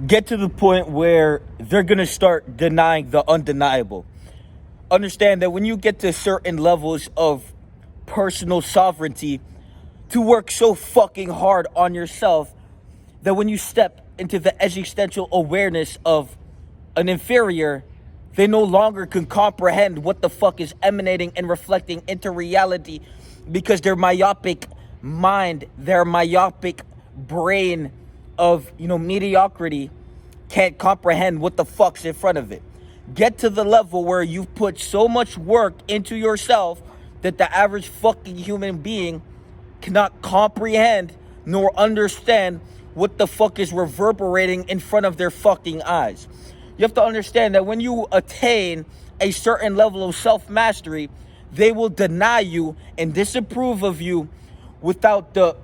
get to the point where they're going to start denying the undeniable. Understand that when you get to certain levels of personal sovereignty, to work so fucking hard on yourself that when you step into the existential awareness of an inferior, they no longer can comprehend what the fuck is emanating and reflecting into reality, because their myopic mind, their myopic brain of, mediocrity can't comprehend what the fuck's in front of it. Get to the level where you've put so much work into yourself that the average fucking human being cannot comprehend nor understand what the fuck is reverberating in front of their fucking eyes. You have to understand that when you attain a certain level of self-mastery, they will deny you and disapprove of you without the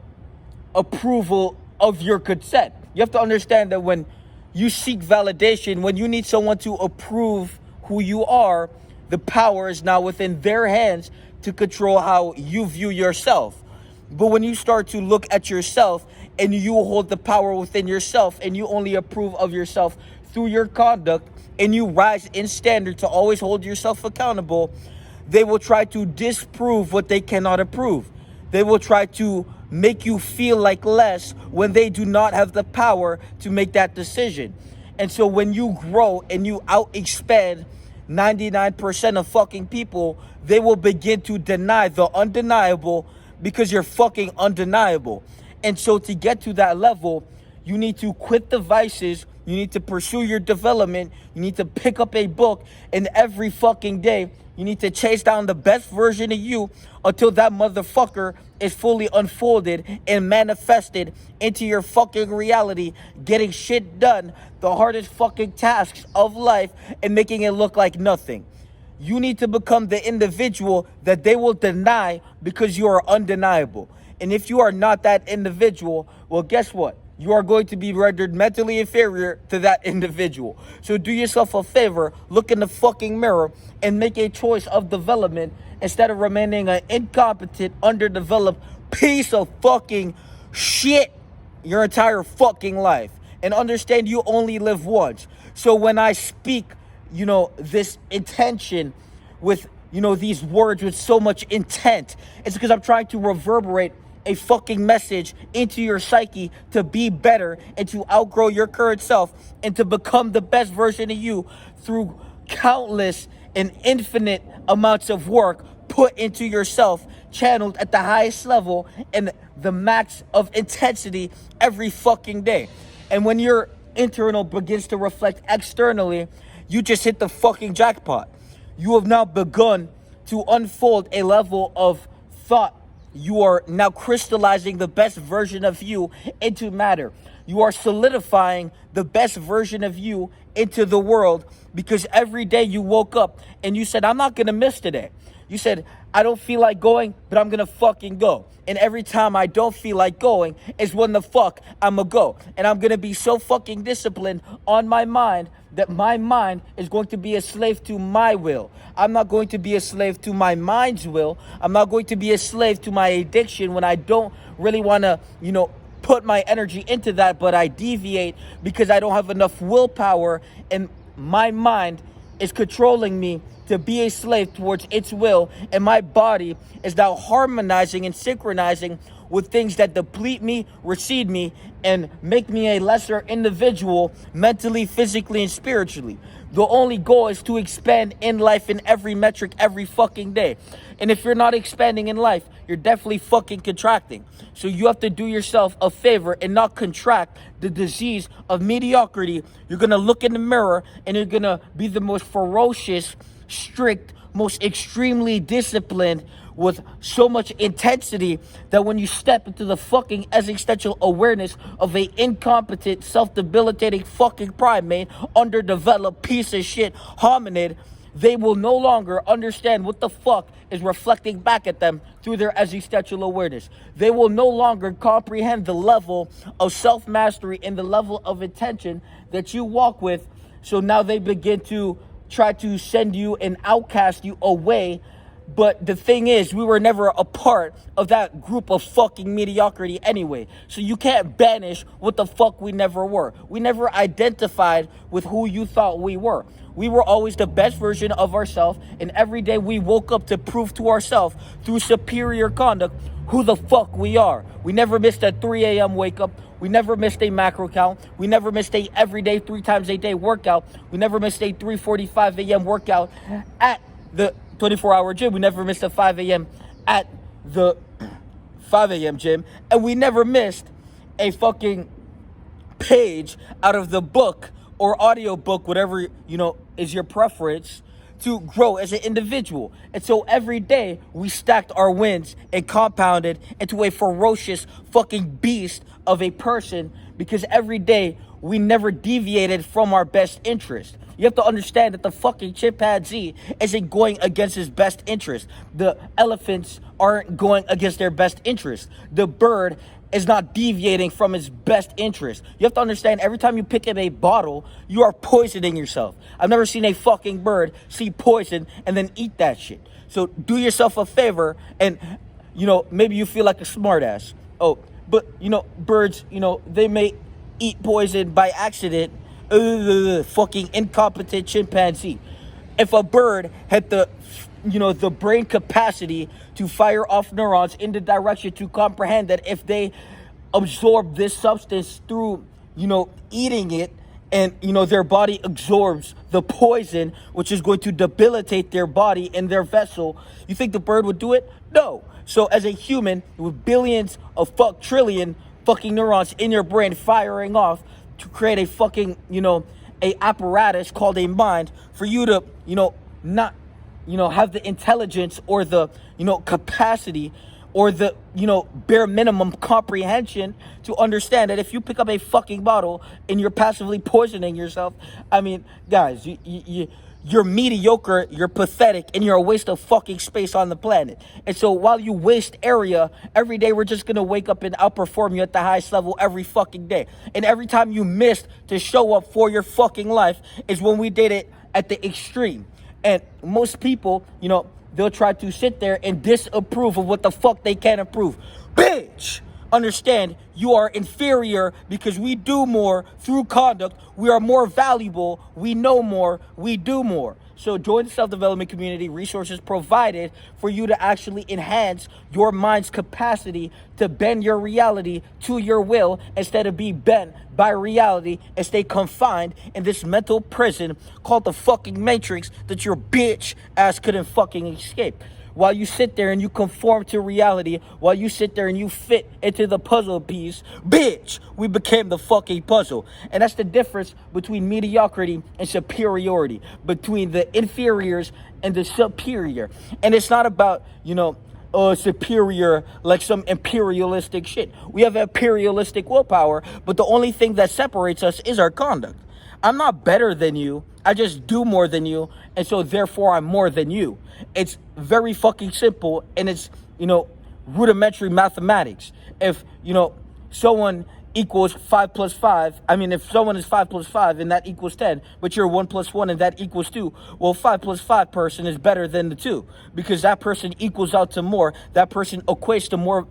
approval of your consent. You have to understand that when you seek validation, when you need someone to approve who you are, the power is now within their hands to control how you view yourself. But when you start to look at yourself and you hold the power within yourself and you only approve of yourself through your conduct and you rise in standard to always hold yourself accountable, they will try to disprove what they cannot approve. They will try to make you feel like less when they do not have the power to make that decision. And so when you grow and you out-expand 99% of fucking people, they will begin to deny the undeniable because you're fucking undeniable. And so to get to that level, you need to quit the vices, you need to pursue your development, you need to pick up a book, and every fucking day, you need to chase down the best version of you until that motherfucker is fully unfolded and manifested into your fucking reality, getting shit done, the hardest fucking tasks of life, and making it look like nothing. You need to become the individual that they will deny because you are undeniable. And if you are not that individual, well, guess what? You are going to be rendered mentally inferior to that individual. So do yourself a favor, look in the fucking mirror, and make a choice of development instead of remaining an incompetent, underdeveloped piece of fucking shit your entire fucking life. And understand you only live once. So when I speak, this intention with, these words with so much intent, it's because I'm trying to reverberate a fucking message into your psyche to be better and to outgrow your current self and to become the best version of you through countless and infinite amounts of work put into yourself, channeled at the highest level and the max of intensity every fucking day. And when your internal begins to reflect externally, you just hit the fucking jackpot. You have now begun to unfold a level of thought. You are now crystallizing the best version of you into matter. You are solidifying the best version of you into the world because every day you woke up and you said, I'm not going to miss today. You said, I don't feel like going, but I'm going to fucking go. And every time I don't feel like going is when the fuck I'm going to go. And I'm going to be so fucking disciplined on my mind that my mind is going to be a slave to my will. I'm not going to be a slave to my mind's will. I'm not going to be a slave to my addiction when I don't really want to, put my energy into that, but I deviate because I don't have enough willpower and my mind is controlling me to be a slave towards its will, and my body is now harmonizing and synchronizing with things that deplete me, recede me, and make me a lesser individual mentally, physically, and spiritually. The only goal is to expand in life in every metric every fucking day. And if you're not expanding in life, you're definitely fucking contracting. So you have to do yourself a favor and not contract the disease of mediocrity. You're going to look in the mirror and you're going to be the most ferocious, strict, most extremely disciplined with so much intensity that when you step into the fucking existential awareness of a incompetent, self-debilitating fucking primate, underdeveloped piece of shit hominid, they will no longer understand what the fuck is reflecting back at them through their existential awareness. They will no longer comprehend the level of self-mastery and the level of intention that you walk with. So now they begin to try to send you and outcast you away But the thing is, we were never a part of that group of fucking mediocrity anyway. So you can't banish what the fuck we never were. We never identified with who you thought we were. We were always the best version of ourselves, and every day we woke up to prove to ourselves through superior conduct who the fuck we are. We never missed a 3 a.m. wake up. We never missed a macro count. We never missed a everyday 3 times a day workout. We never missed a 3:45 a.m. workout at the 24-hour gym. We never missed a 5 a.m. at the 5 a.m. gym. And we never missed a fucking page out of the book or audio book, whatever, is your preference, to grow as an individual. And so every day we stacked our wins and compounded into a ferocious fucking beast of a person, because every day we never deviated from our best interest. You have to understand that the fucking chimpanzee isn't going against his best interest. The elephants aren't going against their best interest. The bird is not deviating from his best interest. You have to understand, every time you pick up a bottle, you are poisoning yourself. I've never seen a fucking bird see poison and then eat that shit. So do yourself a favor, and, maybe you feel like a smartass. Oh, but, birds, they may eat poison by accident. Fucking incompetent chimpanzee. If a bird had the brain capacity to fire off neurons in the direction to comprehend that if they absorb this substance through, eating it, and, their body absorbs the poison, which is going to debilitate their body and their vessel, you think the bird would do it? No. So as a human with billions of trillion fucking neurons in your brain firing off to create a fucking, a apparatus called a mind for you to, not, have the intelligence or the, capacity or the, bare minimum comprehension to understand that if you pick up a fucking bottle and you're passively poisoning yourself, I mean, guys, you're mediocre, you're pathetic, and you're a waste of fucking space on the planet. And so while you waste area, every day we're just going to wake up and outperform you at the highest level every fucking day. And every time you missed to show up for your fucking life is when we did it at the extreme. And most people, they'll try to sit there and disapprove of what the fuck they can't improve. Bitch! Understand, you are inferior because we do more through conduct. We are more valuable. We know more. We do more. So join the self-development community, resources provided for you to actually enhance your mind's capacity to bend your reality to your will instead of be bent by reality and stay confined in this mental prison called the fucking matrix that your bitch ass couldn't fucking escape. While you sit there and you conform to reality, while you sit there and you fit into the puzzle piece, bitch, we became the fucking puzzle. And that's the difference between mediocrity and superiority, between the inferiors and the superior. And it's not about, superior like some imperialistic shit. We have imperialistic willpower, but the only thing that separates us is our conduct. I'm not better than you. I just do more than you. And so therefore I'm more than you. It's very fucking simple. And it's, rudimentary mathematics. If, someone equals 5 plus 5. I mean, if someone is 5 plus 5 and that equals 10, but you're 1 plus 1 and that equals 2, well, 5 plus 5 person is better than the 2 because that person equals out to more. That person equates to more,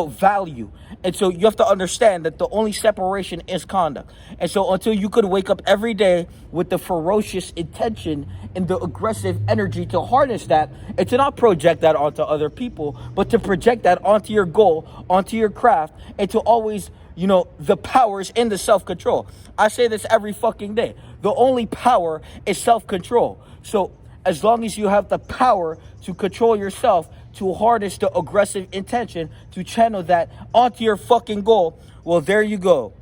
value. And so you have to understand that the only separation is conduct. And so until you could wake up every day with the ferocious intention and the aggressive energy to harness that and to not project that onto other people, but to project that onto your goal, onto your craft, and to always, the powers in the self-control. I say this every fucking day. The only power is self-control. So as long as you have the power to control yourself, to harness the aggressive intention, to channel that onto your fucking goal, well, there you go.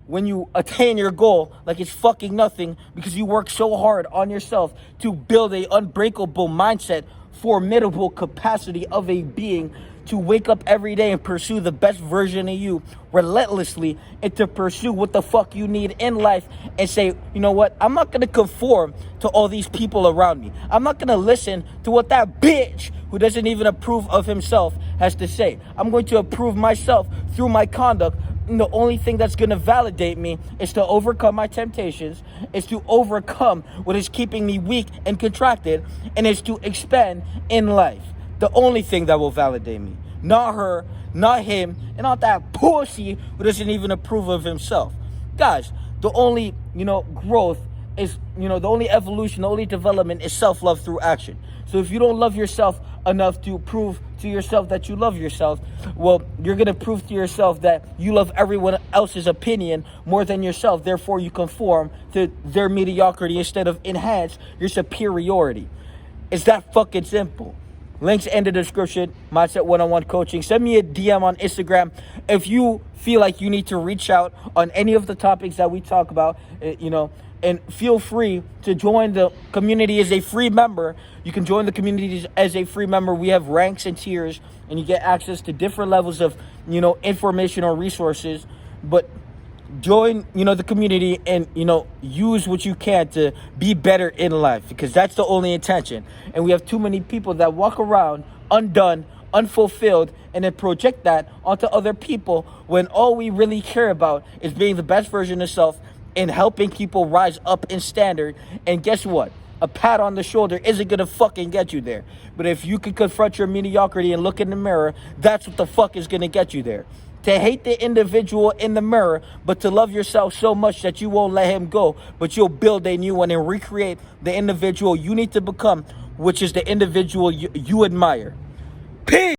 When you attain your goal, like it's fucking nothing because you work so hard on yourself to build a unbreakable mindset, formidable capacity of a being to wake up every day and pursue the best version of you relentlessly and to pursue what the fuck you need in life and say, you know what, I'm not going to conform to all these people around me. I'm not going to listen to what that bitch who doesn't even approve of himself has to say. I'm going to approve myself through my conduct the only thing that's going to validate me is to overcome my temptations, is to overcome what is keeping me weak and contracted, and is to expand in life. The only thing that will validate me. Not her, not him, and not that pussy who doesn't even approve of himself. Guys, the only, growth is, the only evolution, the only development is self-love through action. So if you don't love yourself enough to prove to yourself that you love yourself, well, you're going to prove to yourself that you love everyone else's opinion more than yourself. Therefore, you conform to their mediocrity instead of enhance your superiority. It's that fucking simple. Links in the description. Mindset one-on-one coaching. Send me a DM on Instagram if you feel like you need to reach out on any of the topics that we talk about, and feel free to join the community as a free member. You can join the community as a free member. We have ranks and tiers, and you get access to different levels of, information or resources. But join, the community and, use what you can to be better in life, because that's the only intention. And we have too many people that walk around undone, unfulfilled, and then project that onto other people when all we really care about is being the best version of self and helping people rise up in standard. And guess what? A pat on the shoulder isn't gonna fucking get you there. But if you can confront your mediocrity and look in the mirror, that's what the fuck is gonna get you there. To hate the individual in the mirror, but to love yourself so much that you won't let him go, but you'll build a new one and recreate the individual you need to become, which is the individual you admire. Peace!